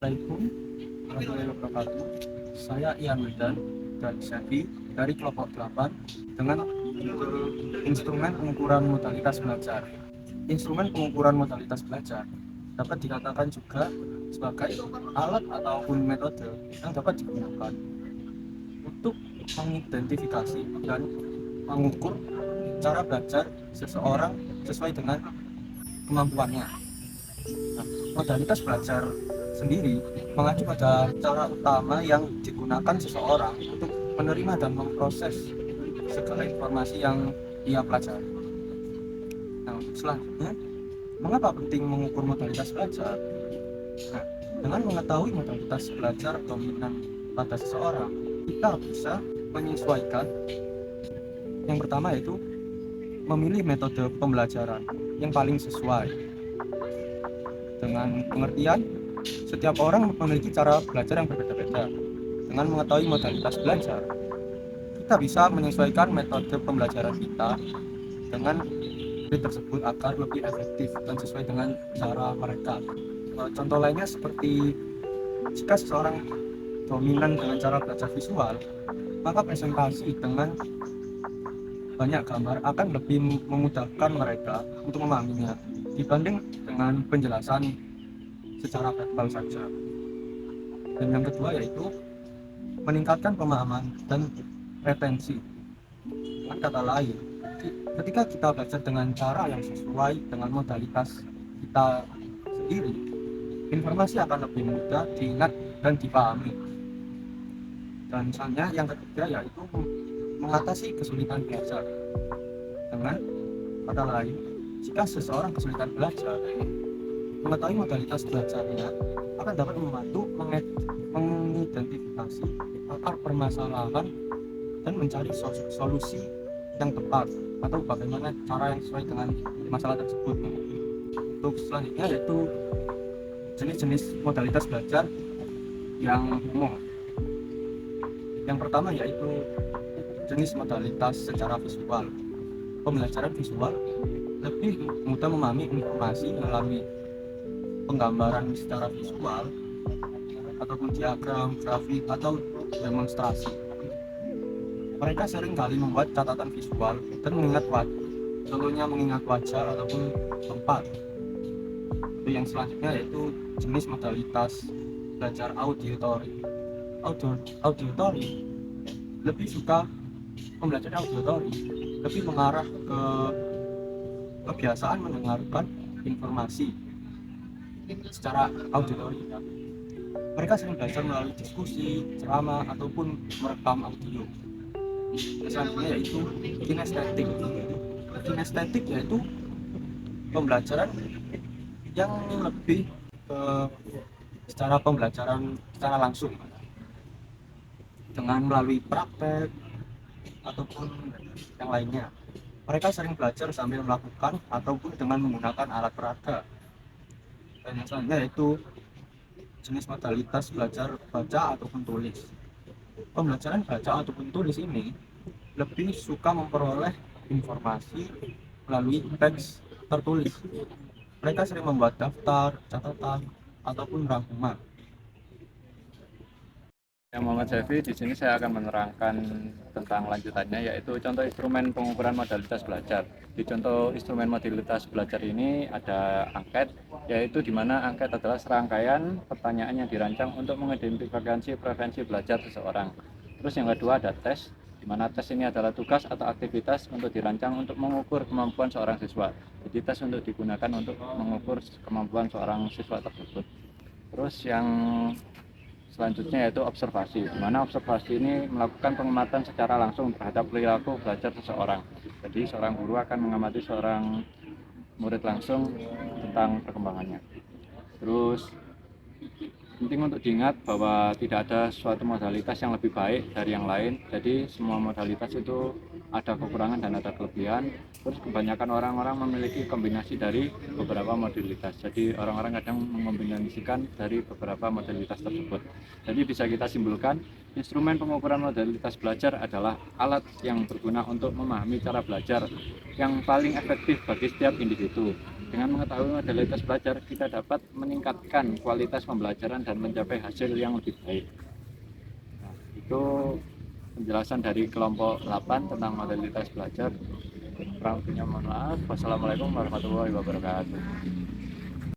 Assalamualaikum warahmatullahi wabarakatuh. Saya Ian Wildan dan Sevi dari kelompok 8 dengan instrumen pengukuran modalitas belajar. Instrumen pengukuran modalitas belajar dapat dikatakan juga sebagai alat ataupun metode yang dapat digunakan untuk mengidentifikasi dan mengukur cara belajar seseorang sesuai dengan kemampuannya. Nah, modalitas belajar sendiri mengacu pada cara utama yang digunakan seseorang untuk menerima dan memproses segala informasi yang ia pelajari. Nah, selanjutnya, mengapa penting mengukur modalitas belajar? Nah, dengan mengetahui modalitas belajar dominan pada seseorang, kita bisa menyesuaikan. Yang pertama yaitu memilih metode pembelajaran yang paling sesuai dengan pengertian. Setiap orang memiliki cara belajar yang berbeda-beda. Dengan mengetahui modalitas belajar, kita bisa menyesuaikan metode pembelajaran kita dengan tersebut agar lebih efektif dan sesuai dengan cara mereka. Contoh lainnya seperti jika seseorang dominan dengan cara belajar visual, maka presentasi dengan banyak gambar akan lebih memudahkan mereka untuk memahaminya dibanding dengan penjelasan secara verbal saja. Dan yang kedua yaitu meningkatkan pemahaman dan retensi. Dengan kata lain, ketika kita belajar dengan cara yang sesuai dengan modalitas kita sendiri, informasi akan lebih mudah diingat dan dipahami. Dan misalnya yang ketiga yaitu mengatasi kesulitan belajar. Dengan kata lain, jika seseorang kesulitan belajar, mengetahui modalitas belajarnya akan dapat membantu mengidentifikasi akar permasalahan dan mencari solusi yang tepat atau bagaimana cara yang sesuai dengan masalah tersebut. Untuk selanjutnya yaitu jenis-jenis modalitas belajar yang umum. Yang pertama yaitu jenis modalitas secara visual. Pembelajaran visual lebih mudah memahami informasi melalui penggambaran secara visual ataupun diagram, grafik, atau demonstrasi. Mereka sering kali membuat catatan visual dan contohnya mengingat wajah ataupun tempat. Yang selanjutnya yaitu jenis modalitas belajar auditory. Auditory lebih suka pembelajaran auditory lebih mengarah ke kebiasaan mendengarkan informasi secara auditory. Mereka sering belajar melalui diskusi, ceramah, ataupun merekam audio. Selanjutnya yaitu kinestetik. Kinestetik yaitu pembelajaran yang lebih ke secara pembelajaran secara langsung dengan melalui praktek ataupun yang lainnya. Mereka sering belajar sambil melakukan ataupun dengan menggunakan alat peraga. Dan yang selanjutnya yaitu jenis modalitas belajar baca ataupun tulis. Pembelajaran baca ataupun tulis ini lebih suka memperoleh informasi melalui teks tertulis. Mereka sering membuat daftar, catatan, ataupun rangkuman. Yang Muhammad Sevi, di sini saya akan menerangkan tentang lanjutannya, yaitu contoh instrumen pengukuran modalitas belajar. Di contoh instrumen modalitas belajar ini ada angket, yaitu di mana angket adalah serangkaian pertanyaan yang dirancang untuk mengidentifikasi preferensi belajar seseorang. Terus yang kedua ada tes, di mana tes ini adalah tugas atau aktivitas untuk dirancang untuk mengukur kemampuan seorang siswa. Jadi tes untuk digunakan untuk mengukur kemampuan seorang siswa tersebut. Terus yang selanjutnya yaitu observasi, di mana observasi ini melakukan pengamatan secara langsung terhadap perilaku belajar seseorang. Jadi seorang guru akan mengamati seorang murid langsung tentang perkembangannya. Terus penting untuk diingat bahwa tidak ada suatu modalitas yang lebih baik dari yang lain. Jadi semua modalitas itu ada kekurangan dan ada kelebihan. Terus kebanyakan orang-orang memiliki kombinasi dari beberapa modalitas. Jadi orang-orang kadang mengombinasikan dari beberapa modalitas tersebut. Jadi bisa kita simpulkan, instrumen pengukuran modalitas belajar adalah alat yang berguna untuk memahami cara belajar yang paling efektif bagi setiap individu. Dengan mengetahui modalitas belajar, kita dapat meningkatkan kualitas pembelajaran dan mencapai hasil yang lebih baik. Nah, itu penjelasan dari kelompok 8 tentang modalitas belajar. Kurang lebihnya mohon maaf. Wassalamualaikum warahmatullahi wabarakatuh.